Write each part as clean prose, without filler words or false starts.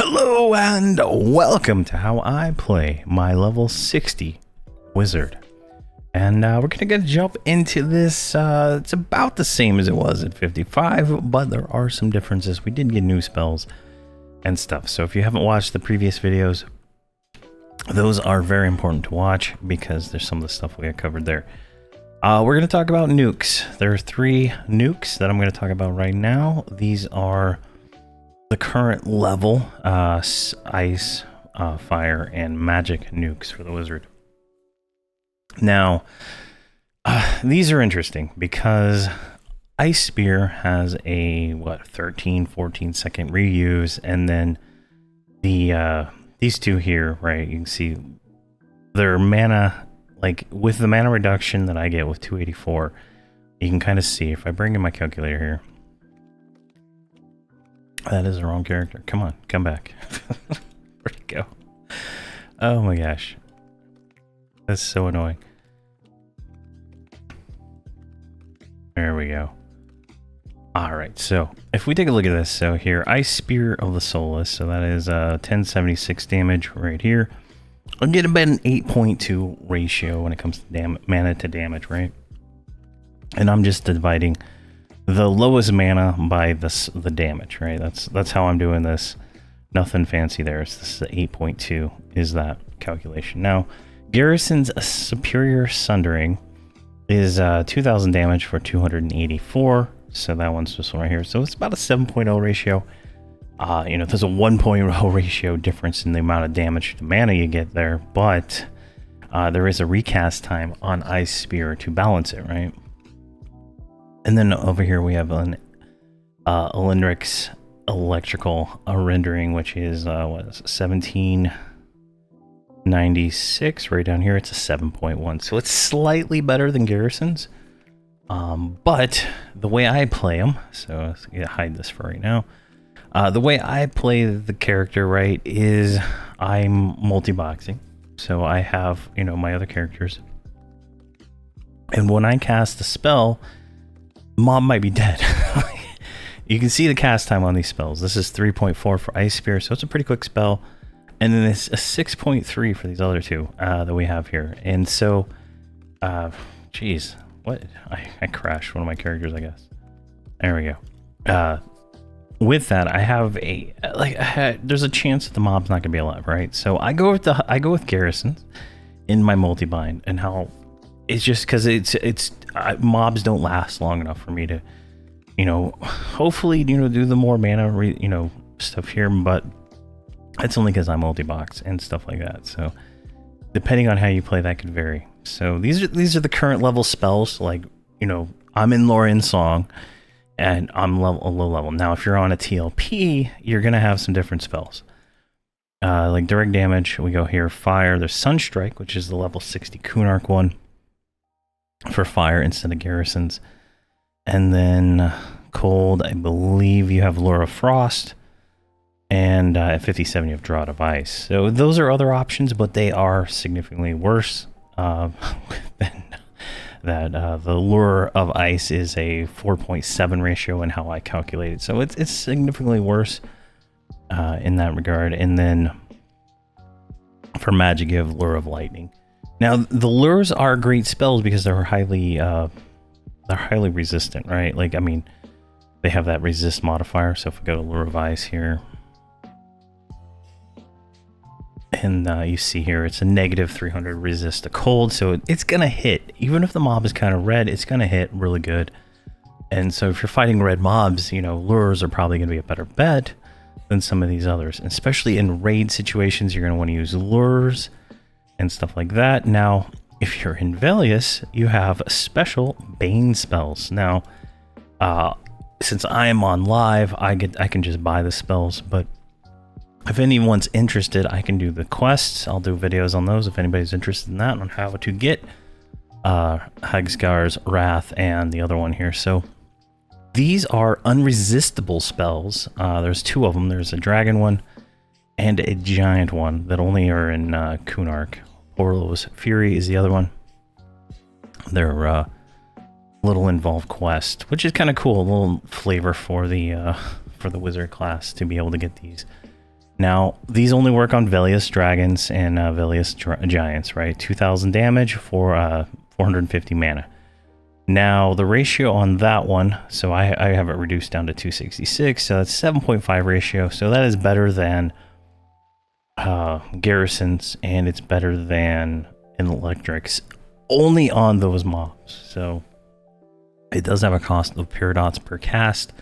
Hello and welcome to how I play my level 60 wizard. And we're gonna jump into this. It's about the same as it was at 55, but there are some differences. We did get new spells and stuff. So if you haven't watched the previous videos, those are very important to watch because there's some of the stuff we got covered there. We're gonna talk about nukes. There are 3 nukes that I'm gonna talk about right now. These are the current level ice, fire, and magic nukes for the wizard. Now, these are interesting because Ice Spear has a 13-14 second reuse, and then the these two here, right? You can see their mana, like with the mana reduction that I get with 284. You can kind of see if I bring in my calculator here. That is the wrong character. Come on, come back. Where'd it go? Oh my gosh. That's so annoying. There we go. Alright, so if we take a look at this, so here, Ice Spear of the Soulless, so that is 1076 damage right here. I'll get about an 8.2 ratio when it comes to mana to damage, right? And I'm just dividing the lowest mana by the damage, right? That's how I'm doing this. Nothing fancy there. It's this 8.2 is that calculation. Now, Garrison's Superior Sundering is 2000 damage for 284. So that one's just right here. So it's about a 7.0 ratio. You know, there's a 1.0 ratio difference in the amount of damage to mana you get there, but there is a recast time on Ice Spear to balance it, right? And then over here we have an Elendrix electrical rendering, which is what is it, 1796. Right down here, it's a 7.1, so it's slightly better than Garrison's. But the way I play them, so let's hide this for right now. The way I play the character, right, is I'm multi-boxing. So I have, you know, my other characters, and when I cast a spell, mob might be dead. You can see the cast time on these spells. This is 3.4 for Ice Spear, so it's a pretty quick spell. And then it's a 6.3 for these other two that we have here. And so, geez, what? I crashed one of my characters, I guess. There we go. With that, I have there's a chance that the mob's not gonna be alive, right? So I go with Garrisons in my multi-bind, and how it's just because mobs don't last long enough for me to, you know, hopefully, you know, do the more mana, stuff here, but it's only because I multi-box and stuff like that. So depending on how you play, that could vary. So these are the current level spells. Like, you know, I'm in Lorian's Song, and I'm low level. Now, if you're on a TLP, you're gonna have some different spells. Like direct damage, we go here. Fire, there's Sunstrike, which is the level 60 Kunark one for fire instead of Garrisons. And then cold, I believe you have Lure of Frost, and at 57 you have Draught of Ice. So those are other options, but they are significantly worse than that. The Lure of Ice is a 4.7 ratio in how I calculate it, so it's significantly worse in that regard. And then for magic, you have Lure of Lightning. Now, the lures are great spells because they're highly resistant, right? Like, I mean, they have that resist modifier. So if we go to Lure of Ice here, and you see here, it's a negative 300 resist to cold. So it's going to hit. Even if the mob is kind of red, it's going to hit really good. And so if you're fighting red mobs, you know, lures are probably going to be a better bet than some of these others. And especially in raid situations, you're going to want to use lures and stuff like that. Now, if you're in Velius, you have special Bane spells. Now, since I am on live, I can just buy the spells, but if anyone's interested, I can do the quests. I'll do videos on those if anybody's interested in that, on how to get Hagsgar's Wrath and the other one here. So these are unresistible spells. There's 2 of them. There's a dragon one and a giant one that only are in Kunark. Orlo's Fury is the other one. They're little involved quest, which is kind of cool. A little flavor for the wizard class to be able to get these. Now, these only work on Velious Dragons and Velious Giants, right? 2,000 damage for 450 mana. Now, the ratio on that one, so I have it reduced down to 266, so that's 7.5 ratio, so that is better than Garrisons, and it's better than Electrics, only on those mobs. So it does have a cost of Paradots per cast.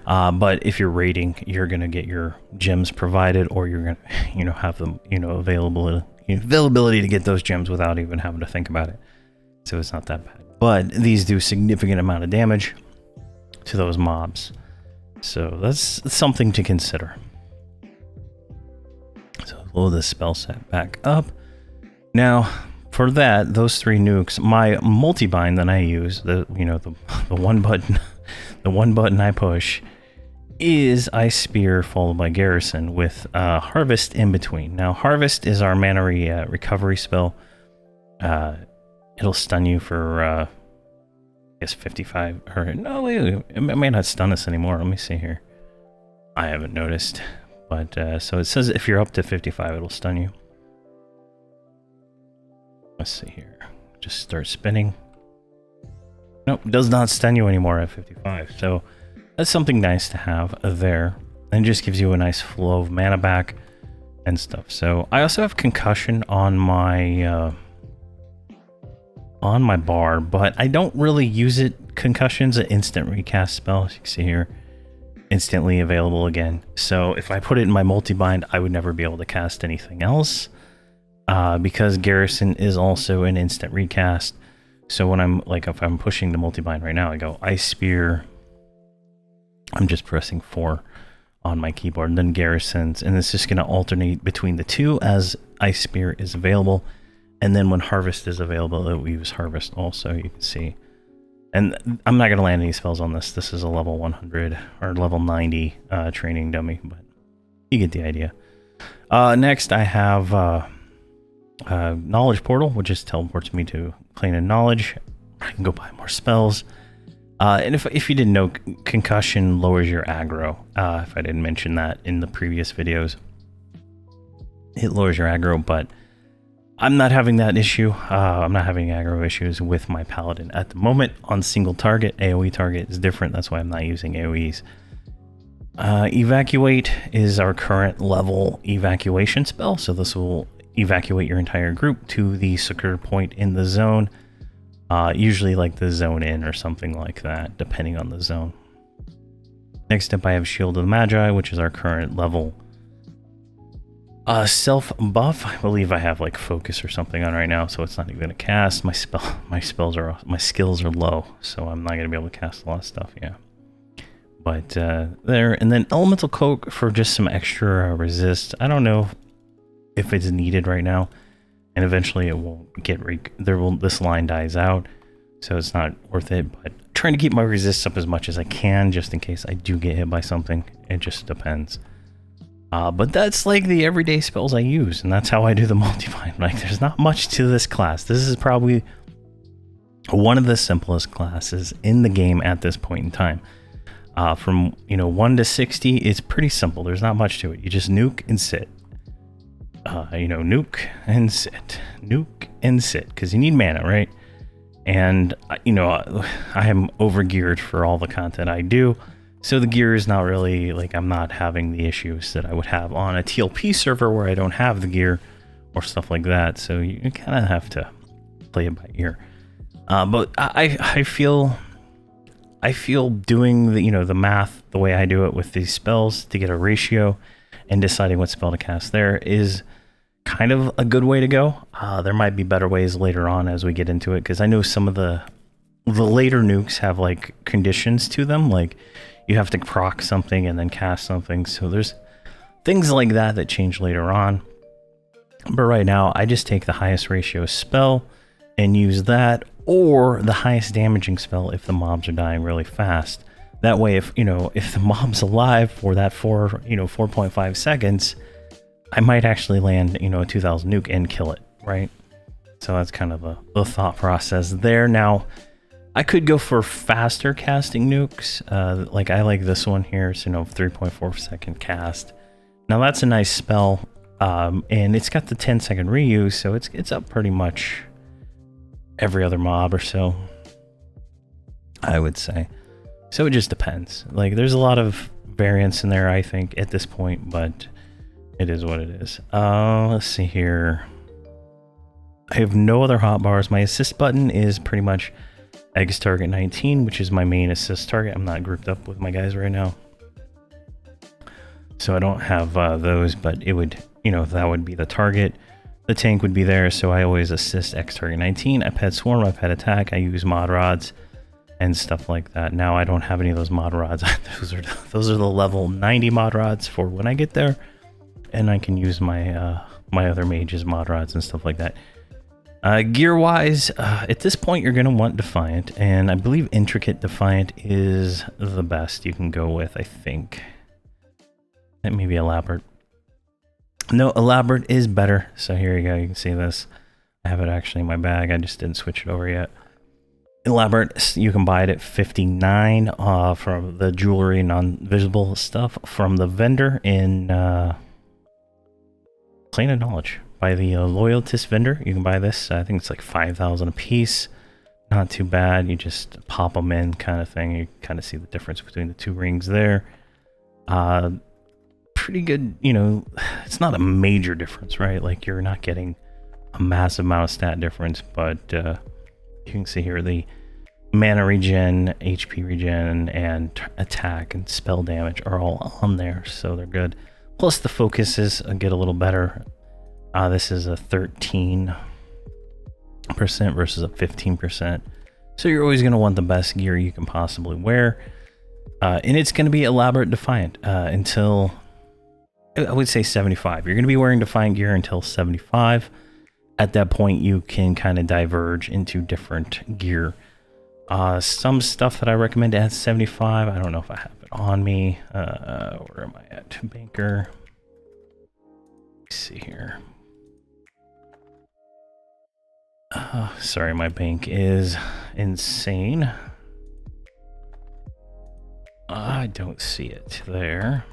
But if you're raiding, you're gonna get your gems provided, or you're gonna, have them, availability to get those gems without even having to think about it. So it's not that bad. But these do significant amount of damage to those mobs, so that's something to consider. So load the spell set back up. Now, for that, those 3 nukes, my multi-bind that I use, the one button, the one button I push, is Ice Spear followed by Garrison with Harvest in between. Now, Harvest is our mana recovery spell. It'll stun you for, I guess 55, or no, wait, it may not stun us anymore. Let me see here. I haven't noticed, but so it says if you're up to 55, it'll stun you. Let's see here. Just start spinning. Nope, does not stun you anymore at 55. So that's something nice to have there. And just gives you a nice flow of mana back and stuff. So I also have Concussion on my bar, but I don't really use it. Concussion's an instant recast spell, as you can see here. Instantly available again. So if I put it in my multi-bind, I would never be able to cast anything else. Because Garrison is also an instant recast. So when I'm if I'm pushing the multi-bind right now, I go Ice Spear. I'm just pressing 4 on my keyboard, and then Garrisons, and it's just going to alternate between the two as Ice Spear is available. And then when Harvest is available, we use Harvest also, you can see. And I'm not going to land any spells on this. This is a level 100 or level 90 training dummy, but you get the idea. Next, I have Knowledge Portal, which just teleports me to Plane of Knowledge. I can go buy more spells. And if you didn't know, Concussion lowers your aggro. If I didn't mention that in the previous videos, it lowers your aggro, but I'm not having that issue. I'm not having aggro issues with my Paladin at the moment. On single target, AoE target is different. That's why I'm not using AoEs. Evacuate is our current level evacuation spell. So this will evacuate your entire group to the secure point in the zone. Usually like the zone in or something like that, depending on the zone. Next up, I have Shield of the Magi, which is our current level self buff. I believe I have like focus or something on right now, so it's not even gonna cast. My skills are low, so I'm not gonna be able to cast a lot of stuff. Yeah, but there, and then Elemental Cloak for just some extra resist. I don't know if it's needed right now, and eventually it won't get this line dies out, so it's not worth it. But trying to keep my resist up as much as I can, just in case I do get hit by something. It just depends. But that's like the everyday spells I use, and that's how I do the multi-bind. Like, there's not much to this class. This is probably one of the simplest classes in the game at this point in time. From 1 to 60, it's pretty simple. There's not much to it. You just nuke and sit. Nuke and sit. Nuke and sit, because you need mana, right? And I am overgeared for all the content I do. So the gear is not really, like, I'm not having the issues that I would have on a TLP server where I don't have the gear or stuff like that. So you kind of have to play it by ear. But I feel doing the math the way I do it with these spells to get a ratio and deciding what spell to cast there is kind of a good way to go. There might be better ways later on as we get into it, because I know some of the later nukes have like conditions to them, like you have to proc something and then cast something. So there's things like that change later on. But right now, I just take the highest ratio spell and use that, or the highest damaging spell if the mobs are dying really fast. That way, if the mob's alive for that 4.5 seconds, I might actually land a 2000 nuke and kill it, right? So that's kind of the thought process there. Now, I could go for faster casting nukes. Like I like this one here, so 3.4 second cast. Now that's a nice spell, and it's got the 10-second reuse, so it's up pretty much every other mob or so, I would say. So it just depends. Like, there's a lot of variance in there, I think, at this point, but it is what it is. Let's see here. I have no other hotbars. My assist button is pretty much X target 19, which is my main assist target. I'm not grouped up with my guys right now, so I don't have those, but it would, that would be the target. The tank would be there, so I always assist X target 19. I pet swarm, I pet attack, I use mod rods and stuff like that. Now I don't have any of those mod rods. those are the level 90 mod rods for when I get there, and I can use my my other mages mod rods and stuff like that. Gear wise, at this point you're going to want Defiant, and I believe Intricate Defiant is the best you can go with, I think. It may be Elaborate. No, Elaborate is better. So here you go, you can see this. I have it actually in my bag, I just didn't switch it over yet. Elaborate, you can buy it at 59 from the jewelry non-visible stuff from the vendor in Plane of Knowledge. By the Loyalist vendor, you can buy this. I think it's like 5,000 a piece. Not too bad. You just pop them in, kind of thing. You kind of see the difference between the two rings there. Pretty good. It's not a major difference, right? Like, you're not getting a massive amount of stat difference, but you can see here the mana regen, HP regen, and attack and spell damage are all on there, so they're good. Plus the focuses get a little better. This is a 13% versus a 15%. So you're always going to want the best gear you can possibly wear. And it's going to be Elaborate Defiant until, I would say 75. You're going to be wearing Defiant gear until 75. At that point, you can kind of diverge into different gear. Some stuff that I recommend at 75, I don't know if I have it on me. Where am I at? Banker. Let's see here. Sorry, my bank is insane. I don't see it there.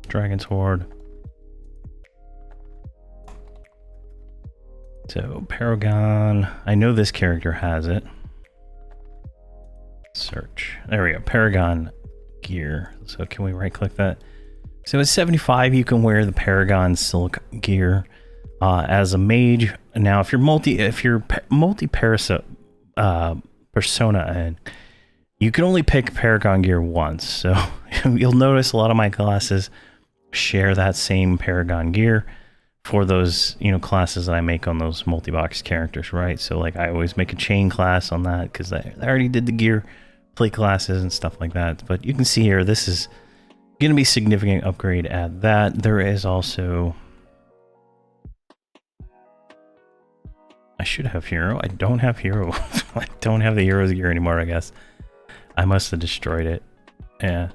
Dragon's Horde. So, Paragon. I know this character has it. Search. There we go. Paragon gear. So, can we right click that? So, at 75, you can wear the Paragon Silk gear. As a mage. Now, if you're multi persona, and you can only pick Paragon gear once, so you'll notice a lot of my classes share that same Paragon gear for those classes that I make on those multi-box characters, right? So like I always make a chain class on that because I already did the gear play classes and stuff like that. But you can see here, this is going to be a significant upgrade at that. There is also, I should have hero. I don't have hero. I don't have the hero's gear anymore, I guess. I must have destroyed it. Yeah.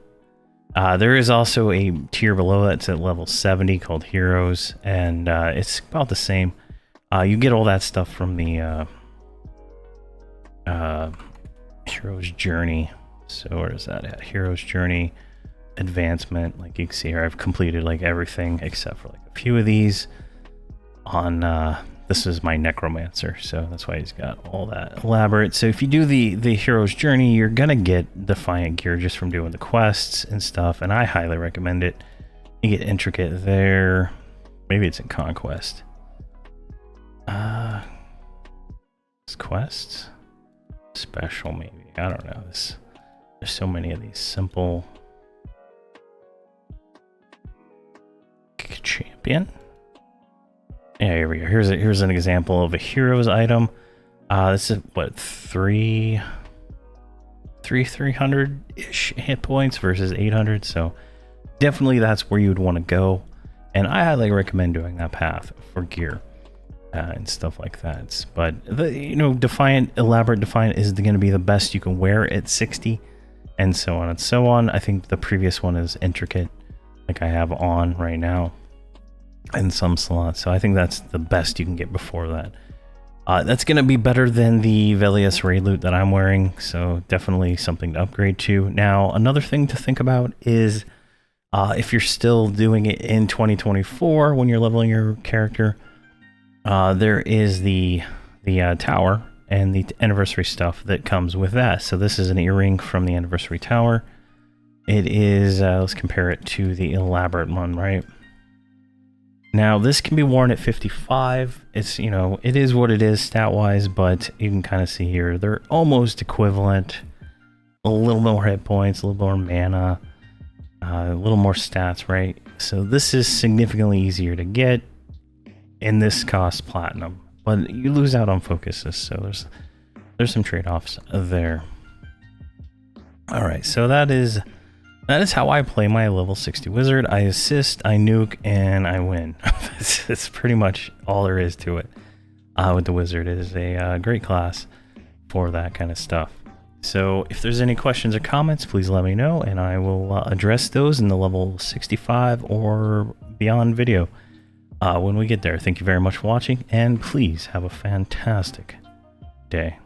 There is also a tier below that's at level 70 called Heroes, and it's about the same. You get all that stuff from the Hero's Journey. So where is that at? Hero's Journey Advancement. Like you can see here, I've completed like everything except for like a few of these on this is my Necromancer, so that's why he's got all that elaborate. So if you do the Hero's Journey, you're gonna get Defiant gear just from doing the quests and stuff, and I highly recommend it. You get Intricate there. Maybe it's in Conquest. It's quests? Special, maybe. I don't know. There's so many of these simple. Champion. Yeah, here we go. Here's an example of a hero's item. This is what 300-ish hit points versus 800. So definitely that's where you would want to go, and I highly recommend doing that path for gear and stuff like that. But the Defiant, Elaborate Defiant is going to be the best you can wear at 60, and so on and so on. I think the previous one is Intricate, like I have on right now in some slots, so I think that's the best you can get before that. That's going to be better than the Velius raid loot that I'm wearing, so definitely something to upgrade to. Now, another thing to think about is If you're still doing it in 2024 when you're leveling your character, there is the tower and the anniversary stuff that comes with that. So this is an earring from the anniversary tower. It is, let's compare it to the elaborate one, right? Now this can be worn at 55. It's, you know, it is what it is stat-wise, but you can kind of see here, they're almost equivalent. A little more hit points, a little more mana, a little more stats, right? So this is significantly easier to get, and this costs platinum, but you lose out on focuses, so there's some trade-offs there. All right, so that is how I play my level 60 wizard. I assist, I nuke, and I win. That's pretty much all there is to it. With the wizard, it is a great class for that kind of stuff. So if there's any questions or comments, please let me know, and I will address those in the level 65 or beyond video when we get there. Thank you very much for watching, and please have a fantastic day.